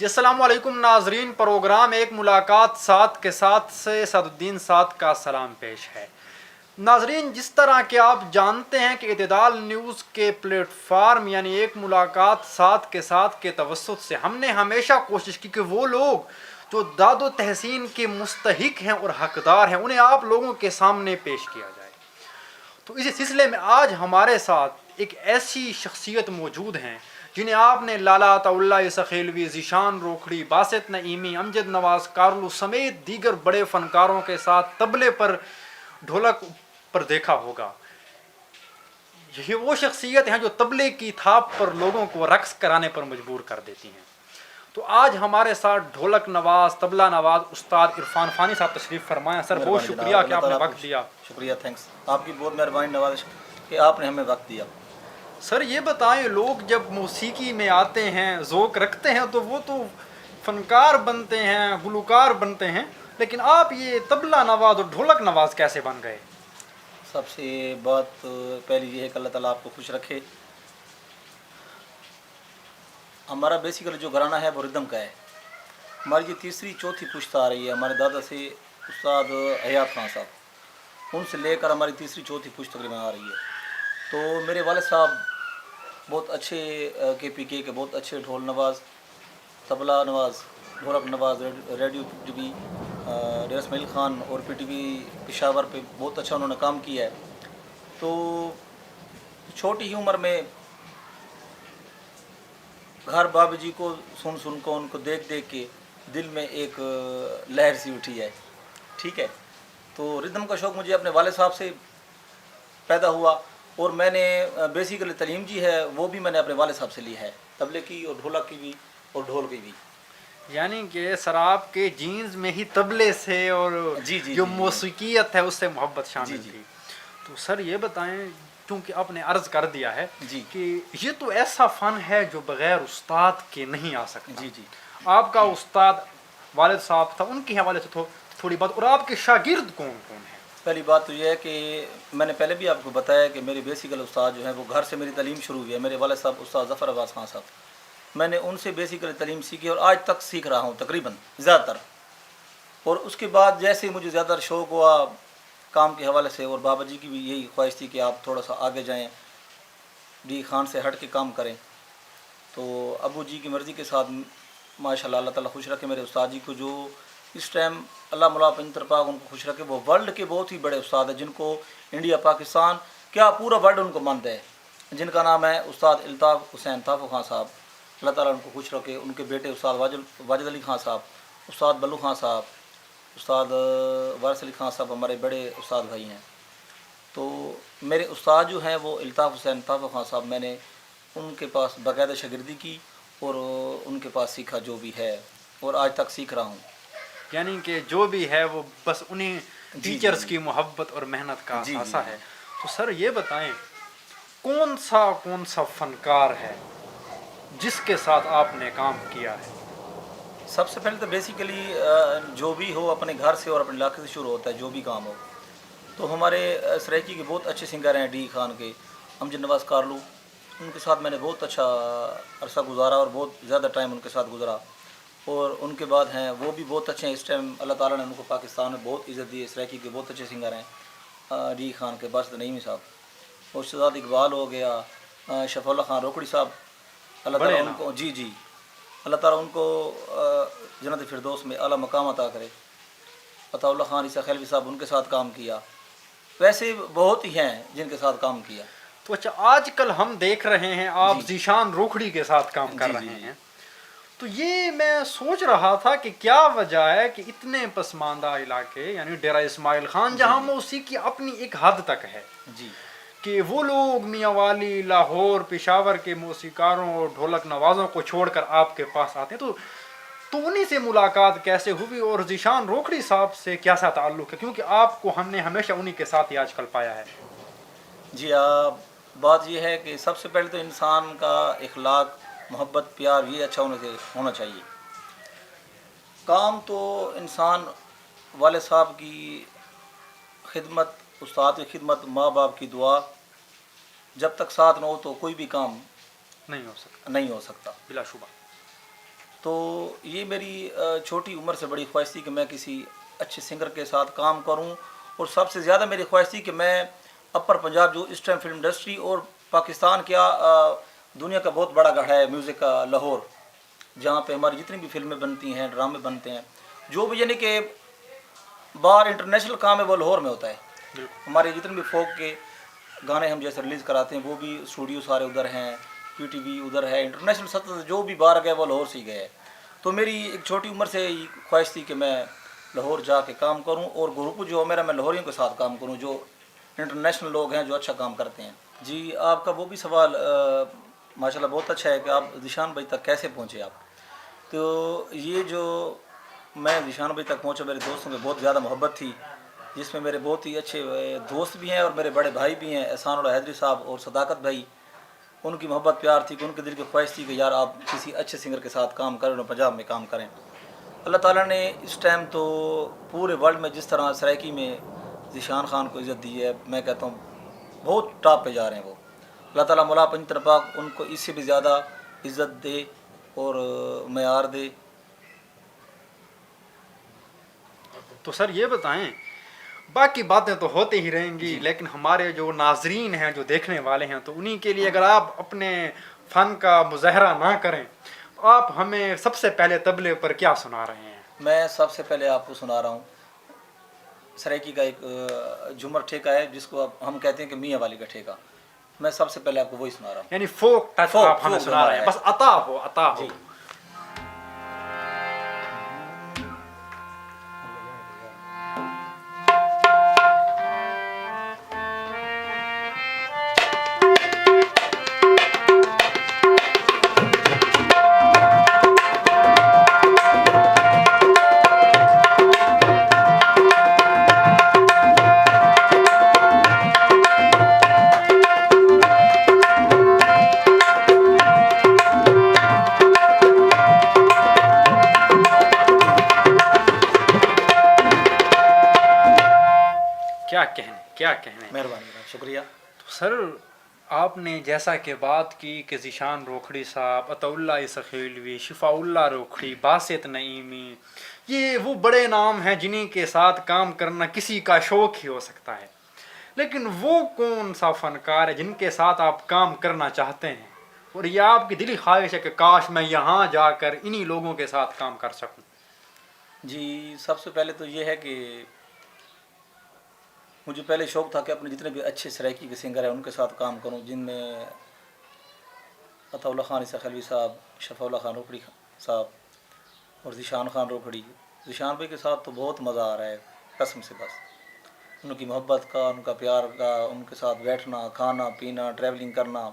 अस्सलाम वालेकुम नाजरीन, प्रोग्राम एक मुलाकात साथ के साथ से सदुद्दीन साथ का सलाम पेश है। नाजरीन, जिस तरह के आप जानते हैं कि इत्तेदाल न्यूज़ के प्लेटफार्म यानी एक मुलाकात साथ के तवस्सुत से हमने हमेशा कोशिश की कि वो लोग जो दादो तहसीन के मुस्तहिक हैं और हकदार हैं उन्हें आप लोगों के सामने पेश किया जाए। तो इसी सिलसिले में आज हमारे साथ एक ऐसी शख्सियत मौजूद हैं जिन्हें आपने लाला अताउल्लाह सखेलवी, ज़ीशान रोखड़ी, बासित नईमी, अमजद नवाज कारलू समेत दीगर बड़े फ़नकारों के साथ तबले पर, ढोलक पर देखा होगा। ये वो शख्सियत हैं जो तबले की थाप पर लोगों को रक्स कराने पर मजबूर कर देती हैं। तो आज हमारे साथ ढोलक नवाज, तबला नवाज उस्ताद इरफान फ़ानी साहब तशरीफ़ फरमाएं। सर, बहुत शुक्रिया कि आपने वक्त दिया। शुक्रिया, थैंक्स, आपकी बहुत मेहरबानी नवाज कि आपने हमें वक्त दिया। सर ये बताएं, लोग जब मौसीकी में आते हैं, ज़ौक़ रखते हैं तो वो तो फ़नकार बनते हैं, गुलकार बनते हैं, लेकिन आप ये तबला नवाज और ढोलक नवाज कैसे बन गए? सबसे बात पहली ये है कि अल्लाह ताला आपको खुश रखे। हमारा बेसिकली जो घराना है वो रिदम का है। हमारी ये तीसरी चौथी पुश्त आ रही है हमारे दादा से उस्ताद हयात खान साहब, उनसे लेकर हमारी तीसरी चौथी पुश्त तकरीबन आ रही है। तो मेरे वालिद साहब बहुत अच्छे KPK के बहुत अच्छे ढोल नवाज, तबला नवाज, ढोलक नवाज, रेडियो PTV डेरा इस्माइल ख़ान और PTV पेशावर पे बहुत अच्छा उन्होंने काम किया है। तो छोटी ही उम्र में घर बाबा जी को सुन को उनको देख के दिल में एक लहर सी उठी है। ठीक है, तो रिदम का शौक़ मुझे अपने वालिद साहब से पैदा हुआ और मैंने बेसिकली तलीम जी है वो भी मैंने अपने वालिद साहब से ली है, तबले की और ढोलक की भी और ढोल की भी। यानी कि सर आपके जीन्स में ही तबले से और जो मौसीकियत है उससे मोहब्बत शामिल थी। तो सर ये बताएं, क्योंकि आपने अर्ज़ कर दिया है कि ये तो ऐसा फ़न है जो बग़ैर उस्ताद के नहीं आ सकता। जी। आपका उस्ताद वालिद साहब था, उनके हवाले से थोड़ी बात, और आपके शागिर्द कौन कौन हैं? पहली बात तो ये है कि मैंने पहले भी आपको बताया कि मेरे बेसिकल उस्ताद जो हैं वो घर से मेरी तालीम शुरू हुई है। मेरे वालिद साहब उस्ताद ज़फ़र अब्बास खान साहब, मैंने उनसे बेसिकली तालीम सीखी और आज तक सीख रहा हूँ तकरीबन ज़्यादातर। और उसके बाद जैसे मुझे ज़्यादा शौक़ हुआ काम के हवाले से, और बाबा जी की भी यही ख्वाहिश थी कि आप थोड़ा सा आगे जाएँ, डी खान से हट के काम करें। तो अबू जी की मर्ज़ी के साथ माशाल्लाह अल्लाह ताला खुश रखे मेरे उस्ताद जी को, जो इस टाइम अल्लाह मौला पंजतर पाक उनको खुश रखे। वो वर्ल्ड के बहुत ही बड़े उस्ताद हैं जिनको इंडिया, पाकिस्तान, क्या पूरा वर्ल्ड उनको मानता है, जिनका नाम है उस्ताद इल्ताफ़ हुसैन ताफ़ो खान साहब। अल्लाह ताला उनको खुश रखे। उनके बेटे उस्ताद वाजिद अली खान साहब, उस्ताद बल्लू खान साहब, उस्ताद वारिस अली खान साहब हमारे बड़े उस्ताद भाई हैं। तो मेरे उस्ताद जो हैं वो इल्ताफ़ हुसैन ताफ़ो खान साहब, मैंने उनके पास बाकायदा शागिर्दी की और उनके पास सीखा जो भी है, और आज तक सीख रहा हूँ। यानी कि जो भी है वो बस उन्हीं टीचर्स की मोहब्बत और मेहनत का असासा है। तो सर ये बताएं, कौन सा फ़नकार है जिसके साथ आपने काम किया है? सबसे पहले तो बेसिकली जो भी हो अपने घर से और अपने इलाके से शुरू होता है, जो भी काम हो। तो हमारे सराइकी के बहुत अच्छे सिंगर हैं डी खान के, अमजद नवाज कारलू, उनके साथ मैंने बहुत अच्छा अरसा गुजारा और बहुत ज़्यादा टाइम उनके साथ गुजरा। और उनके बाद हैं वो भी बहुत अच्छे हैं, इस टाइम अल्लाह ताला ने उनको पाकिस्तान में बहुत इज़्ज़त दी है। सराइकी के बहुत अच्छे सिंगर हैं डी खान के, बासित नईमी साहब, और शहजाद इकबाल हो गया, शफ़ौला खान रोकड़ी साहब, अल्लाह ताला उनको जी अल्लाह ताला उनको जन्नत फिरदौस में आला मकाम अता करे। अताउल्लाह खान ईसा खैलवी साहब, उनके साथ काम किया। वैसे बहुत ही हैं जिनके साथ काम किया। तो अच्छा, आजकल हम देख रहे हैं आप ज़ीशान रोखड़ी के साथ काम कर रहे हैं, तो ये मैं सोच रहा था कि क्या वजह है कि इतने पसमानदा इलाके यानी डेरा इस्माइल ख़ान, जहाँ मौसीकी अपनी एक हद तक है जी, कि वो लोग मियाँ वाली, लाहौर, पेशावर के मौसीकारों और ढोलक नवाज़ों को छोड़कर आपके पास आते हैं, तो उन्हीं से मुलाकात कैसे हुई और ज़ीशान रोखड़ी साहब से क्या सा ताल्लुक़ है, क्योंकि आपको हमने हमेशा उन्हीं के साथ ही आजकल पाया है? जी, बात यह है कि सबसे पहले तो इंसान का इखलाक, मोहब्बत, प्यार ये अच्छा होना चाहिए। काम तो इंसान वाले साहब की खिदमत, उस्ताद की खिदमत, माँ बाप की दुआ, जब तक साथ न हो तो कोई भी काम नहीं हो सकता बिलाशुबा। تو یہ میری چھوٹی عمر سے بڑی خواہش تھی کہ میں کسی اچھے سنگر کے ساتھ کام کروں، اور سب سے زیادہ میری خواہش تھی کہ میں اپر پنجاب جو اس ٹائم فلم انڈسٹری اور پاکستان کیا دنیا کا بہت بڑا گڑھ ہے میوزک کا، لاہور، جہاں پہ ہماری جتنی بھی فلمیں بنتی ہیں، ڈرامے بنتے ہیں، جو بھی یعنی کہ باہر انٹرنیشنل کام ہے وہ لاہور میں ہوتا ہے۔ ہمارے جتنے بھی فوک کے گانے ہم جیسے ریلیز کراتے ہیں وہ بھی اسٹوڈیو سارے ادھر ہیں، پی ٹی وی ادھر ہے، انٹرنیشنل سطح سے جو بھی باہر گئے وہ لاہور سے ہی گئے ہیں۔ تو میری ایک چھوٹی عمر سے خواہش تھی کہ میں لاہور جا کے کام کروں، اور گروپ جو میرا میں لاہوریوں کے ساتھ کام کروں جو انٹرنیشنل لوگ ہیں جو اچھا کام کرتے ہیں۔ جی آپ کا وہ بھی سوال ماشاءاللہ بہت اچھا ہے کہ آپ ذیشان بھائی تک کیسے پہنچے آپ۔ تو یہ جو میں ذیشان بھائی تک پہنچا، میرے دوستوں میں بہت زیادہ محبت تھی، جس میں میرے بہت ہی اچھے دوست بھی ہیں اور میرے بڑے بھائی بھی ہیں، احسان اللہ حیدری صاحب اور صداقت بھائی۔ ان کی محبت پیار تھی کہ ان کے دل کی خواہش تھی کہ یار آپ کسی اچھے سنگر کے ساتھ کام کریں اور پنجاب میں کام کریں۔ اللہ تعالیٰ نے اس ٹائم تو پورے ورلڈ میں جس طرح سرائکی میں ذیشان خان کو عزت دی ہے، میں کہتا ہوں بہت ٹاپ پہ جا رہے ہیں وہ۔ اللہ تعالیٰ مولا پنجتر پاک ان کو اس سے بھی زیادہ عزت دے اور معیار دے۔ تو سر یہ بتائیں، باقی باتیں تو ہوتے ہی رہیں گی، لیکن ہمارے جو ناظرین ہیں جو دیکھنے والے ہیں تو انہی کے لیے اگر آپ اپنے فن کا مظاہرہ نہ کریں، آپ ہمیں سب سے پہلے طبلے پر کیا سنا رہے ہیں؟ میں سب سے پہلے آپ کو سنا رہا ہوں سرائکی کا ایک جھومر ٹھیکہ ہے جس کو ہم کہتے ہیں کہ میاں والی کا ٹھیکہ، میں سب سے پہلے آپ کو وہی سنا رہا ہوں۔ یعنی فوک ٹچ آپ ہمیں سنا رہے ہیں، بس عطا ہو عطا ہو۔ کیا کہنے، مہربانی، شکریہ۔ تو سر آپ نے جیسا کہ بات کی کہ ذیشان روکھڑی صاحب، عطا اللہ سخیلوی، شفاء اللہ روکھڑی، باسط نعیمی، یہ وہ بڑے نام ہیں جنہیں کے ساتھ کام کرنا کسی کا شوق ہی ہو سکتا ہے، لیکن وہ کون سا فنکار ہے جن کے ساتھ آپ کام کرنا چاہتے ہیں اور یہ آپ کی دلی خواہش ہے کہ کاش میں یہاں جا کر انہی لوگوں کے ساتھ کام کر سکوں؟ جی سب سے پہلے تو یہ ہے کہ مجھے پہلے شوق تھا کہ اپنے جتنے بھی اچھے سرائکی کے سنگر ہیں ان کے ساتھ کام کروں، جن میں عطا اللہ خان سخیلوی صاحب، شفاء اللہ خان روکھڑی صاحب اور ذیشان خان روکھڑی۔ ذیشان بھائی کے ساتھ تو بہت مزہ آ رہا ہے قسم سے، بس ان کی محبت کا، ان کا پیار کا، ان کے ساتھ بیٹھنا، کھانا پینا، ٹریولنگ کرنا،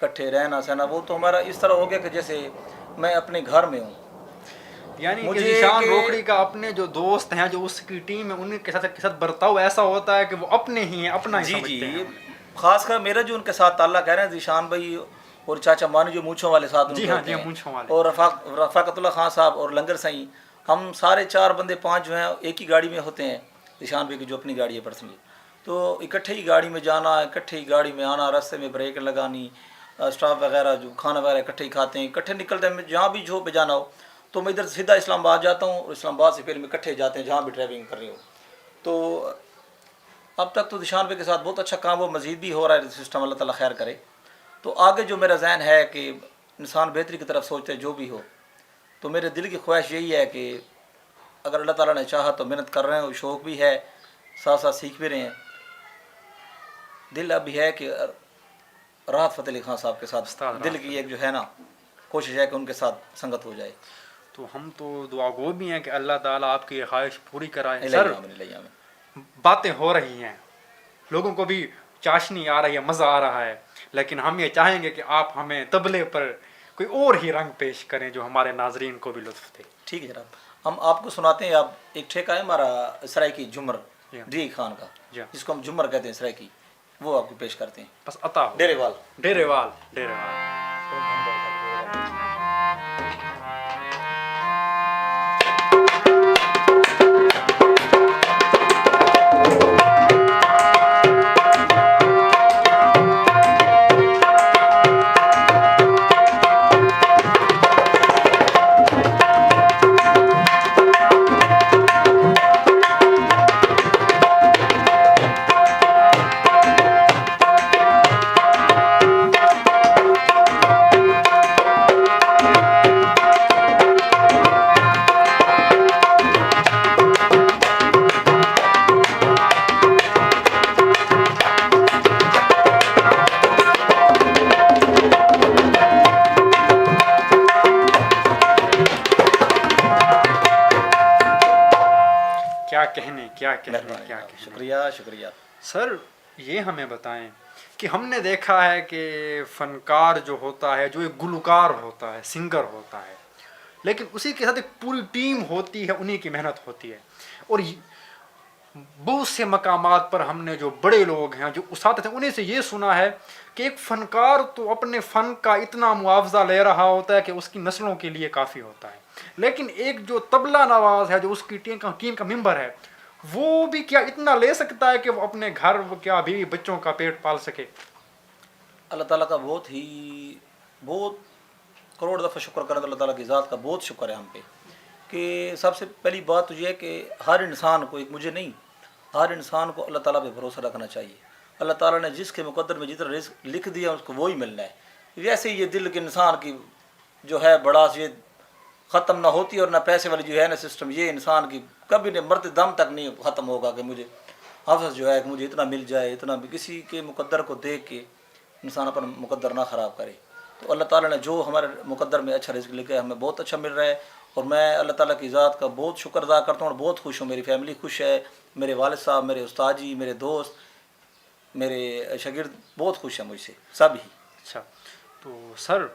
اکٹھے رہنا سہنا، وہ تو ہمارا اس طرح ہو گیا کہ جیسے میں اپنے گھر میں ہوں۔ یعنی کہ ذیشان روکھڑی کا اپنے جو دوست ہیں جو اس کی ٹیم ہے ان کے ساتھ برتاؤ ایسا ہوتا ہے کہ وہ اپنے ہی ہیں، اپنا ہی سمجھتے ہیں۔ خاص کر میرا جو ان کے ساتھ تعلق کہہ رہے ہیں ذیشان بھائی اور چاچا مانی جو مونچھوں والے ساتھ جی ہاں، جی مونچھوں والے، اور رفاقت اللہ خان صاحب اور لنگر سائیں، ہم سارے 4 بندے 5 جو ہیں ایک ہی گاڑی میں ہوتے ہیں۔ ذیشان بھائی کی جو اپنی گاڑی ہے پرسنلی، تو اکٹھے ہی گاڑی میں جانا، اکٹھے ہی گاڑی میں آنا، راستے میں بریک لگانی، اسٹاف وغیرہ جو کھانا وغیرہ اکٹھے ہی کھاتے ہیں، اکٹھے نکلتے ہیں۔ جہاں بھی جو پہ جانا ہو تو میں ادھر سیدھا اسلام آباد جاتا ہوں اور اسلام آباد سے پھر میں اکٹھے جاتے ہیں جہاں بھی ڈرائیونگ کر رہی ہوں۔ تو اب تک تو ذیشان بھائی کے ساتھ بہت اچھا کام، وہ مزید بھی ہو رہا ہے سسٹم، اللہ تعالیٰ خیر کرے۔ تو آگے جو میرا ذہن ہے کہ انسان بہتری کی طرف سوچتے جو بھی ہو، تو میرے دل کی خواہش یہی ہے کہ اگر اللہ تعالیٰ نے چاہا تو محنت کر رہے ہیں، شوق بھی ہے، ساتھ ساتھ سیکھ بھی رہے ہیں۔ دل اب بھی ہے کہ راحت فتح علی خان صاحب کے ساتھ دل کی ایک جو ہے نا کوشش ہے کہ ان کے ساتھ سنگت ہو جائے۔ تو ہم تو دعا گو بھی ہیں کہ اللہ تعالیٰ آپ کی خواہش پوری کرائے۔ سر باتیں ہو رہی ہیں، لوگوں کو بھی چاشنی آ رہی ہے، مزہ آ رہا ہے، لیکن ہم یہ چاہیں گے کہ آپ ہمیں طبلے پر کوئی اور ہی رنگ پیش کریں جو ہمارے ناظرین کو بھی لطف دے۔ ٹھیک ہے جناب، ہم آپ کو سناتے ہیں۔ اب ایک ٹھیکہ ہے ہمارا سرائکی جھمر ڈی خان کا، جس کو ہم جھمر کہتے ہیں سرائکی، وہ آپ کو پیش کرتے ہیں۔ بس عطا ہو۔ ڈیرے وال، ڈیرے وال، ڈیرے وال۔ कहने, क्या कहने, मेहरबानी क्या जनाब, कहने। शुक्रिया शुक्रिया। सर ये हमें बताएं कि हमने देखा है कि फनकार जो होता है, जो एक गुलकार होता है, सिंगर होता है, लेकिन उसी के साथ एक पूरी टीम होती है, उन्हीं की मेहनत होती है। और बहुत से मकामात पर हमने जो बड़े लोग हैं, जो उस्ताद थे, उन्हीं से ये सुना है कि एक फनकार तो अपने फ़न का इतना मुआवजा ले रहा होता है कि उसकी नस्लों के लिए काफ़ी होता है, लेकिन एक जो तबला नवाज है, जो उसकी टीम का मेंबर है, वो भी क्या इतना ले सकता है कि वो अपने घर क्या बीवी बच्चों का पेट पाल सके? अल्लाह ताला का बहुत करोड़ दफ़ा शुक्र करें तो अल्लाह ताला की ज़ात का बहुत शुक्र है हम पे कि सबसे पहली बात तो ये है कि हर इंसान को, एक मुझे नहीं, हर इंसान को अल्लाह ताला पे भरोसा रखना चाहिए। अल्लाह ताला ने जिसके मुकद्दर में जितना रिस्क लिख दिया उसको वही मिलना है। वैसे ही ये दिल के इंसान की जो है बड़ा ये ख़त्म ना होती और ना पैसे वाली जो है ना सिस्टम, ये इंसान की कभी नहीं मरते दम तक नहीं ख़त्म होगा कि मुझे हवस जो है कि मुझे इतना मिल जाए, इतना भी। किसी के मुकद्दर को देख के इंसान अपना मुकद्दर ना ख़राब करे। तो अल्लाह ताला ने जो हमारे मुकद्दर में अच्छा रिस्क लिखा है हमें बहुत अच्छा मिल रहा है, और मैं अल्लाह ताला की ज़ात का बहुत शुक्र अदा करता हूँ और बहुत खुश हूँ। मेरी फैमिली खुश है, मेरे वालिद साहब, मेरे उस्ताद जी, मेरे दोस्त, मेरे शागिर्द बहुत खुश हैं मुझसे, सब ही। अच्छा, तो सर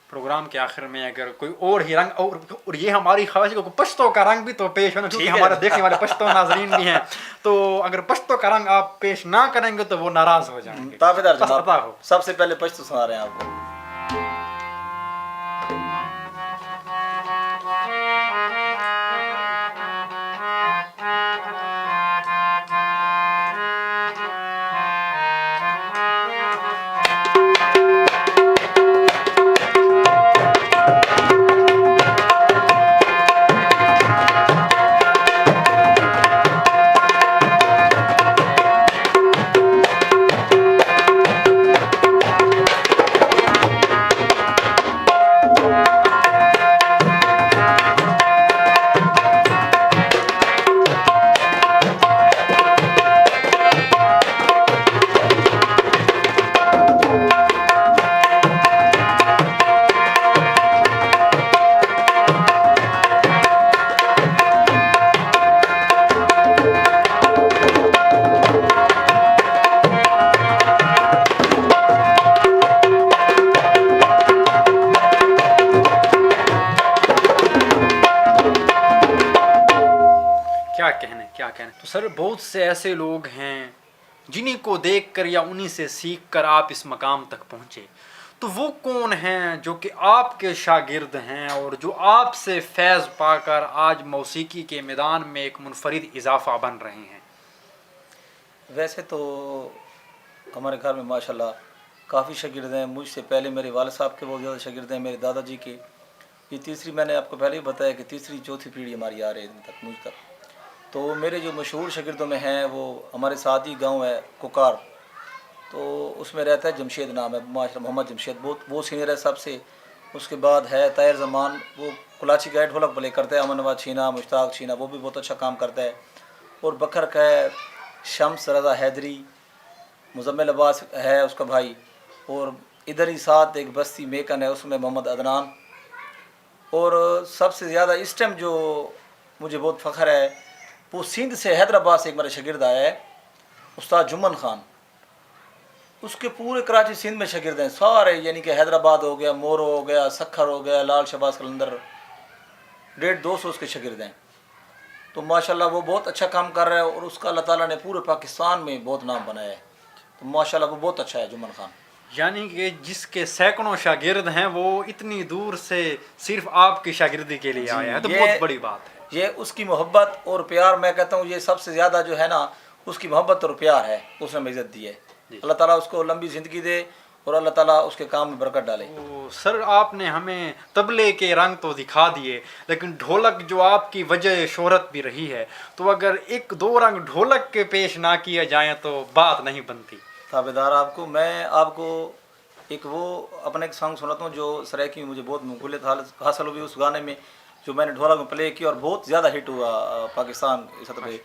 प्रोग्राम के आखिर में अगर कोई और ही रंग, और ये हमारी ख्वाहिश है कि पश्तो का रंग भी तो पेश हो ना, क्योंकि हमारे देखने वाले पश्तो नाजरीन भी हैं, तो अगर पश्तो का रंग आप पेश ना करेंगे तो वो नाराज़ हो जाएंगे। ताबेदार बस अता हो। जनाब, सबसे पहले पश्तो सुना रहे हैं आपको। क्या कहने। तो सर बहुत से ऐसे लोग हैं जिन्हीं को देखकर या उन्हीं से सीखकर आप इस मकाम तक पहुँचे, तो वो कौन हैं जो कि आपके शागिर्द हैं और जो आपसे फैज़ पाकर आज मौसीकी के मैदान में एक मुनफरिद इजाफा बन रहे हैं? वैसे तो हमारे घर में माशाल्लाह काफ़ी शागिर्द हैं। मुझसे पहले मेरे वालिद साहब के बहुत ज़्यादा शागिर्द हैं, मेरे दादाजी के। ये तीसरी, मैंने आपको पहले ही बताया कि तीसरी चौथी पीढ़ी हमारी आ रही है तक मुझ तक। तो मेरे जो मशहूर शागिर्दों में हैं वो हमारे साथ ही गाँव है कुकार, तो उसमें रहता है जमशेद, नाम है माशा मोहम्मद जमशेद, बहुत सीनियर है सबसे। उसके बाद है ताहिर जमान, वो कुलाची का ढोलक प्ले करता है। अमन नवाज छीना, मुश्ताक छीना, वो भी बहुत अच्छा काम करता है। और बकर का है शम्स रज़ा हैदरी, मुजम्मिल अब्बास है उसका भाई। और इधर ही साथ एक बस्ती मेकन है, उसमें मोहम्मद अदनान। और सबसे ज़्यादा इस टाइम जो मुझे बहुत फ़ख्र है, वो सिंध से हैदराबाद से एक मेरा शागिर्द आया है, उस्ताद जुम्मन खान। उसके पूरे कराची सिंध में शागिर्द हैं सारे, यानी कि हैदराबाद हो गया, मोरो हो गया, सखर हो गया, लाल शहबाज कलंदर, 150-200 उसके शागिर्द हैं। तो माशाल्लाह वो बहुत अच्छा काम कर रहा है और उसका अल्लाह ताला ने पूरे पाकिस्तान में बहुत नाम बनाया है। तो माशाल्लाह वो बहुत अच्छा है जुम्मन खान। यानी कि जिसके सैकड़ों शागिर्द हैं वो इतनी दूर से सिर्फ आपकी शागिर्दी के लिए आया है, तो बहुत बड़ी बात है। ये उसकी मोहब्बत और प्यार, मैं कहता हूँ ये सबसे ज़्यादा जो है ना, उसकी मोहब्बत और प्यार है, उसने हमें इज़्ज़त दी है। अल्लाह ताला उसको लंबी ज़िंदगी दे और अल्लाह ताला उसके काम में बरकत डाले। सर आपने हमें तबले के रंग तो दिखा दिए, लेकिन ढोलक जो आपकी वजह शोहरत भी रही है, तो अगर एक दो रंग ढोलक के पेश ना किए जाएँ तो बात नहीं बनती। ताबेदार आपको मैं आपको एक वो अपने एक सॉन्ग सुनाता हूँ जो सराइकी में मुझे बहुत मकबूलियत हासिल हुई। उस गाने में जो मैंने ढोलक में प्ले किया और बहुत ज़्यादा हिट हुआ पाकिस्तान इस सतह पे,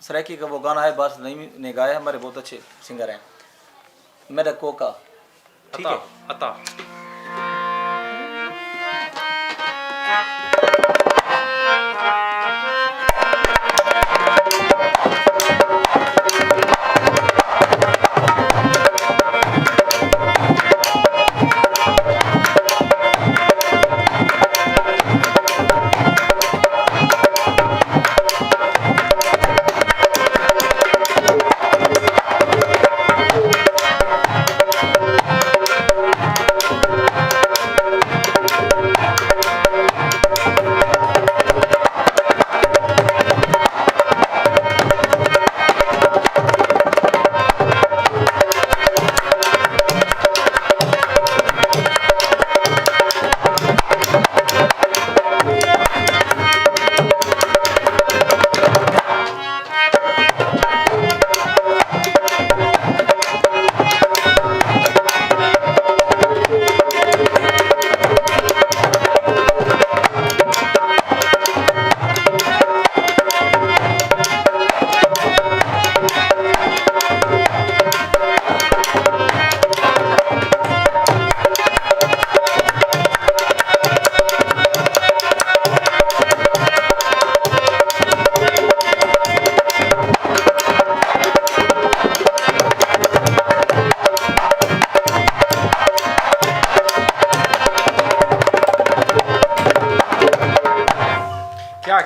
सराइकी का वो गाना है, बास नहीं ने गाया, हमारे बहुत अच्छे सिंगर हैं, मेरा कोका। ठीक है, अता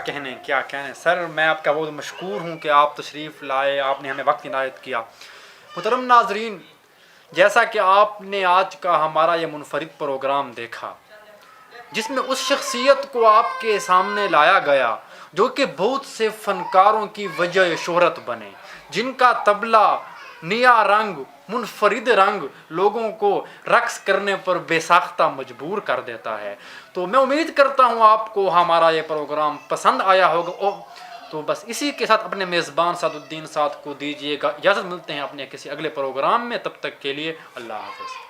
کہنے سر، میں آپ کا بہت مشکور ہوں کہ آپ تشریف لائے، آپ نے ہمیں وقت عنایت کیا۔ محترم ناظرین، جیسا کہ آپ نے آج کا ہمارا یہ منفرد پروگرام دیکھا جس میں اس شخصیت کو آپ کے سامنے لایا گیا جو کہ بہت سے فنکاروں کی وجہ شہرت بنے، جن کا طبلہ نیا رنگ، منفرد رنگ لوگوں کو رقص کرنے پر بے ساختہ مجبور کر دیتا ہے۔ تو میں امید کرتا ہوں آپ کو ہمارا یہ پروگرام پسند آیا ہوگا۔ تو بس اسی کے ساتھ اپنے میزبان سعد الدین سعد کو دیجیے گا اجازت، ملتے ہیں اپنے کسی اگلے پروگرام میں، تب تک کے لیے اللہ حافظ۔